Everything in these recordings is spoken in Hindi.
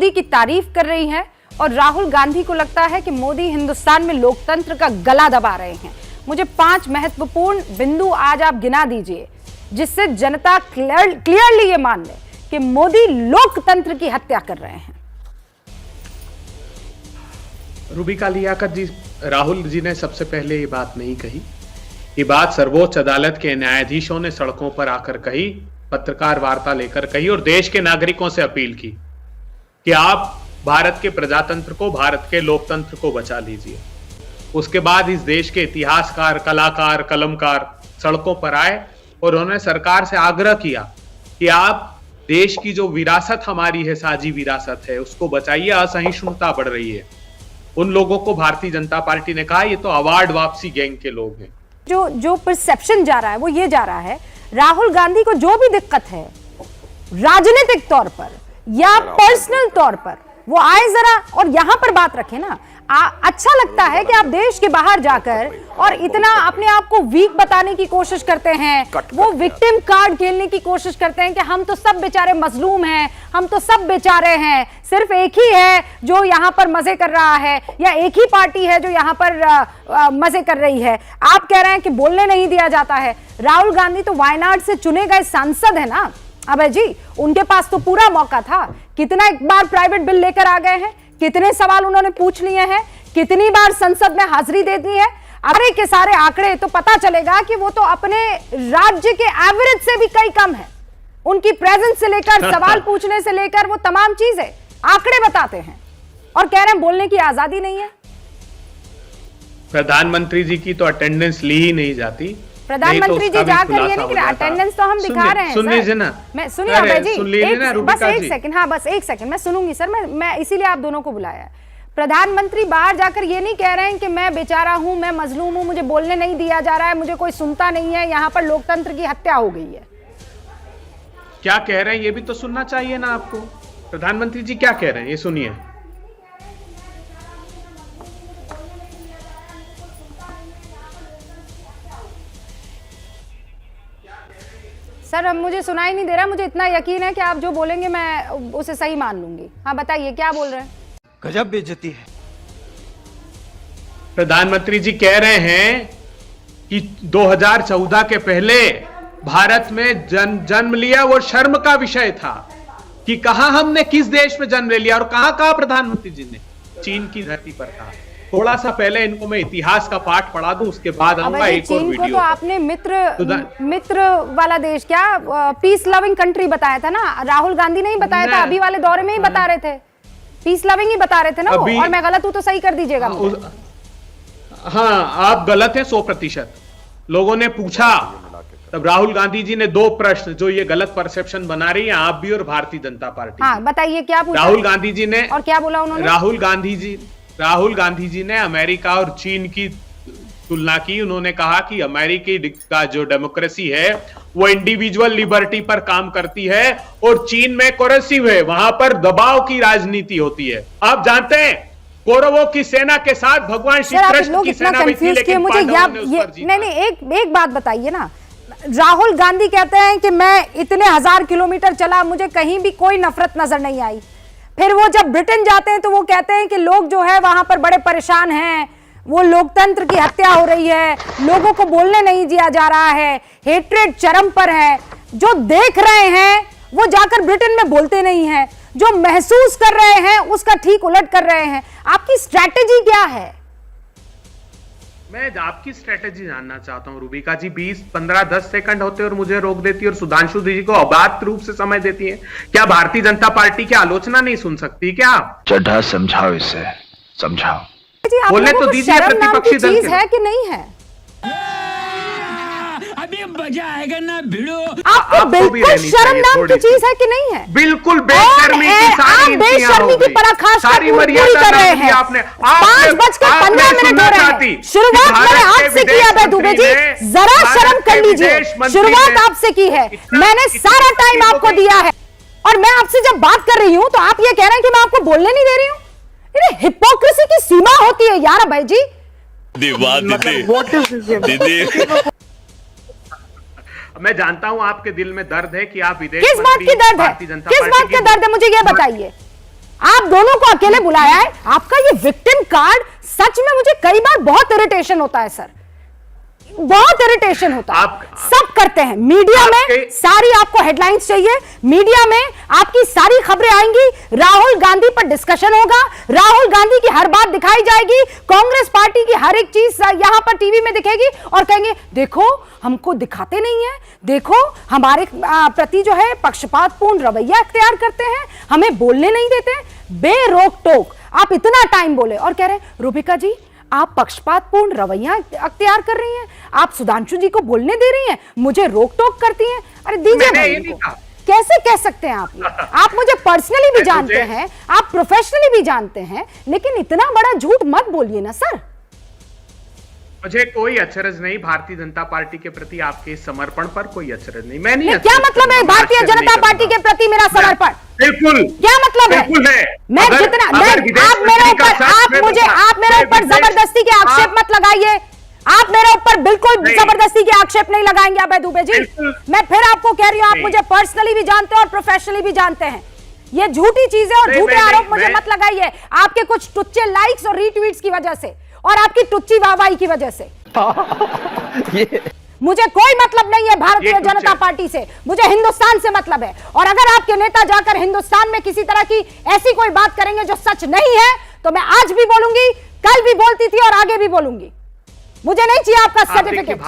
मोदी की तारीफ कर रही हैं और राहुल गांधी को लगता है कि मोदी हिंदुस्तान में लोकतंत्र का गला दबा रहे हैं। मुझे 5 महत्वपूर्ण बिंदु आज आप गिना दीजिए जिससे जनता क्लियरली ये मान ले कि मोदी लोकतंत्र की हत्या कर रहे हैं। रूबिका लियाकत जी, राहुल जी ने सबसे पहले ये बात नहीं कही। ये बात सर्वोच्च अदालत के न्यायाधीशों ने सड़कों पर आकर कही, पत्रकार वार्ता लेकर कही और देश के नागरिकों से अपील की कि आप भारत के प्रजातंत्र को, भारत के लोकतंत्र को बचा लीजिए। उसके बाद इस देश के इतिहासकार, कलाकार, कलमकार सड़कों पर आए और उन्होंने सरकार से आग्रह किया कि आप देश की जो विरासत हमारी है, साझी विरासत है, उसको बचाइए। असहिष्णुता बढ़ रही है। उन लोगों को भारतीय जनता पार्टी ने कहा ये तो अवार्ड वापसी गैंग के लोग हैं। जो परसेप्शन जा रहा है वो ये जा रहा है, राहुल गांधी को जो भी दिक्कत है राजनीतिक तौर पर या पर्सनल तौर पर, वो आए जरा और यहां पर बात रखे ना। अच्छा लगता है कि आप देश के बाहर जाकर और इतना अपने आप को वीक बताने की कोशिश करते हैं, वो विक्टिम कार्ड खेलने की कोशिश करते हैं कि हम तो सब बेचारे मजलूम हैं, हम तो सब बेचारे हैं, सिर्फ एक ही है जो यहाँ पर मजे कर रहा है या एक ही पार्टी है जो यहाँ पर मजे कर रही है। आप कह रहे हैं कि बोलने नहीं दिया जाता है। राहुल गांधी तो वायनाड से चुने गए सांसद है ना अभय जी, उनके पास तो पूरा मौका था। कितना एक बार प्राइवेट बिल लेकर आ गए हैं, कितने सवाल उन्होंने पूछ लिए हैं, कितनी बार संसद में हाजिरी दे दी है। अरे के सारे आंकड़े तो पता चलेगा कि वो तो अपने राज्य के एवरेज से भी कई कम है। उनकी प्रेजेंस से लेकर सवाल पूछने से लेकर वो तमाम चीजें आंकड़े बताते हैं और कह रहे हैं बोलने की आजादी नहीं है। प्रधानमंत्री जी की तो अटेंडेंस ली ही नहीं जाती। प्रधानमंत्री जी जाकर ये नहीं, अटेंडेंस तो हम दिखा रहे हैं। सुन लीजिए ना, मैं सुनिए अभय जी, बस एक सेकंड, हाँ बस एक सेकंड मैं सुनूंगी सर। मैं इसीलिए आप दोनों को बुलाया है। प्रधानमंत्री बाहर जाकर ये नहीं कह रहे हैं कि मैं बेचारा हूं, मैं मजलूम हूं, मुझे बोलने नहीं दिया जा रहा है, मुझे कोई सुनता नहीं है, यहाँ पर लोकतंत्र की हत्या हो गई है। क्या कह रहे हैं ये भी तो सुनना चाहिए ना आपको। प्रधानमंत्री जी क्या कह रहे हैं ये सुनिए। सर अब मुझे सुनाई नहीं दे रहा, मुझे इतना यकीन है कि आप जो बोलेंगे मैं उसे सही मान लूंगी। हाँ बताइए क्या बोल रहे हैं। गजब बेइज्जती है। प्रधानमंत्री जी कह रहे हैं कि 2014 के पहले भारत में जन्म लिया वो शर्म का विषय था कि कहां हमने किस देश में जन्म ले लिया और कहां कहा प्रधानमंत्री जी ने चीन की धरती पर कहा। थोड़ा सा पहले इनको मैं इतिहास का पाठ पढ़ा दूं, उसके बाद आऊंगा एक और वीडियो। तो आपने मित्र वाला देश, क्या पीस लविंग कंट्री बताया था ना, राहुल गांधी ने ही बताया था। अभी वाले दौरे में ही बता रहे थे, पीस लविंग ही बता रहे थे ना वो। और मैं गलत हूं तो सही कर दीजिएगा। हाँ आप गलत हैं 100%। लोगों ने पूछा तब राहुल गांधी जी ने 2 प्रश्न जो ये गलत परसेप्शन बना रही है आप भी और भारतीय जनता पार्टी। हाँ बताइए क्या पूछा राहुल गांधी जी ने, और क्या बोला उन्होंने। राहुल गांधी जी ने अमेरिका और चीन की तुलना की। उन्होंने कहा कि अमेरिकी का जो डेमोक्रेसी है वो इंडिविजुअल लिबर्टी पर काम करती है और चीन में कोरेसिव है, वहां पर दबाव की राजनीति होती है। आप जानते हैं कौरवों की सेना के साथ भगवान श्री कृष्ण की सेना भी थी, लेकिन मुझे नहीं एक बात बताइए ना। राहुल गांधी कहते हैं कि मैं इतने 1000 किलोमीटर चला, मुझे कहीं भी कोई नफरत नजर नहीं आई। फिर वो जब ब्रिटेन जाते हैं तो वो कहते हैं कि लोग जो है वहां पर बड़े परेशान हैं, वो लोकतंत्र की हत्या हो रही है, लोगों को बोलने नहीं दिया जा रहा है, हेट्रेड चरम पर है। जो देख रहे हैं वो जाकर ब्रिटेन में बोलते नहीं है, जो महसूस कर रहे हैं उसका ठीक उलट कर रहे हैं। आपकी स्ट्रैटेजी क्या है? मैं आपकी स्ट्रेटेजी जानना चाहता हूं रूबिका जी। 20-15-10 सेकंड होते और मुझे रोक देती और सुधांशु जी को अबाध रूप से समय देती है। क्या भारतीय जनता पार्टी की आलोचना नहीं सुन सकती क्या? चड्ढा समझाओ इसे, समझाओ। बोलने तो दीजिए प्रतिपक्षी दल है कि नहीं है। अभी मजा आएगा ना भिड़ो। आपको बिल्कुल शर्म नाम की चीज है कि नहीं है? बिल्कुल बेशर्मी की सारी बेशर्मी की पराकाष्ठा सारी मर्यादा कर रहे हैं। आपने 5:15 हो रहे हैं। शुरुआत मैंने आपसे की है दुबे जी, जरा शर्म कर लीजिए। शुरुआत आपसे की है, मैंने सारा टाइम आपको दिया है और मैं आपसे जब बात कर रही हूं तो आप ये कह रहे हैं कि मैं आपको बोलने नहीं दे रही हूं। हिपोक्रेसी की सीमा होती है यार अभय जी। दीदी मैं जानता हूं आपके दिल में दर्द है कि आप विदेश किस बात की दर्द है, किस बात का दर्द है मुझे ये बताइए। आप दोनों को अकेले बुलाया है। आपका ये विक्टिम कार्ड सच में मुझे कई बार बहुत इरिटेशन होता है सर, बहुत इरिटेशन होता है। सब करते हैं मीडिया में, सारी आपको हेडलाइंस चाहिए, मीडिया में आपकी सारी खबरें आएंगी, राहुल गांधी पर डिस्कशन होगा, राहुल गांधी की हर बात दिखाई जाएगी, कांग्रेस पार्टी की हर एक चीज यहां पर टीवी में दिखेगी और कहेंगे देखो हमको दिखाते नहीं है, देखो हमारे प्रति जो है पक्षपातपूर्ण रवैया अख्तियार करते हैं, हमें बोलने नहीं देते। बेरोक टोक आप इतना टाइम बोले और कह रहे हैं रूबिका जी आप पक्षपातपूर्ण रवैया अख्तियार कर रही हैं, आप सुधांशु जी को बोलने दे रही हैं, मुझे रोक टोक करती हैं। अरे दीजिए भाई इनको। कैसे कह सकते हैं आप मुझे पर्सनली भी जानते हैं, आप प्रोफेशनली भी जानते हैं, लेकिन इतना बड़ा झूठ मत बोलिए ना सर। मुझे कोई अचरज नहीं भारतीय जनता पार्टी के प्रति आपके समर्पण पर, कोई अचरज नहीं। मैं नहीं, क्या मतलब है भारतीय जनता पार्टी के प्रति मेरा समर्पण? बिल्कुल क्या मतलब है? मैं जितना आप मेरे ऊपर जबरदस्ती के आक्षेप मत लगाइए, आप मेरे ऊपर बिल्कुल जबरदस्ती के आक्षेप नहीं लगाएंगे अभय दुबे जी। मैं फिर आपको कह रही हूं, आप मुझे पर्सनली भी जानते हैं और प्रोफेशनली भी जानते हैं। ये झूठी चीजें और झूठे आरोप मुझे मत लगाइए आपके कुछ टुच्चे लाइक्स और रीट्वीट्स की वजह से और आपकी टुच्ची वाहवाही की वजह से। मुझे कोई मतलब नहीं है भारतीय जनता पार्टी से, मुझे हिंदुस्तान से मतलब है। और अगर आपके नेता जाकर हिंदुस्तान में किसी तरह की ऐसी कोई बात करेंगे जो सच नहीं है, तो मैं आज भी बोलूंगी, कल भी बोलती थी और आगे भी बोलूंगी। मुझे नहीं चाहिए आपका सर्टिफिकेट।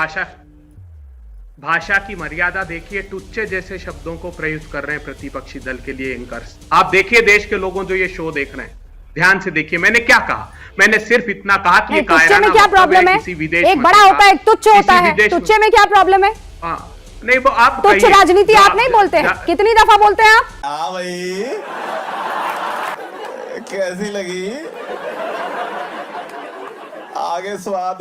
भाषा की मर्यादा देखिए, टुच्चे जैसे शब्दों को प्रयुक्त कर रहे हैं प्रतिपक्षी दल के लिए एंकर्स। आप देखिए देश के लोगों जो ये शो देख रहे हैं, ध्यान से देखिए। मैंने क्या कहा? मैंने सिर्फ इतना कहा कि ये टुच्चे में क्या प्रॉब्लम है? एक बड़ा होता है, एक तुच्छ होता है, टुच्चे में क्या प्रॉब्लम है? नहीं वो आप तुच्छ राजनीति आप नहीं बोलते हैं, कितनी दफा बोलते हैं आप? हाँ भाई कैसी लगी आगे स्वाद?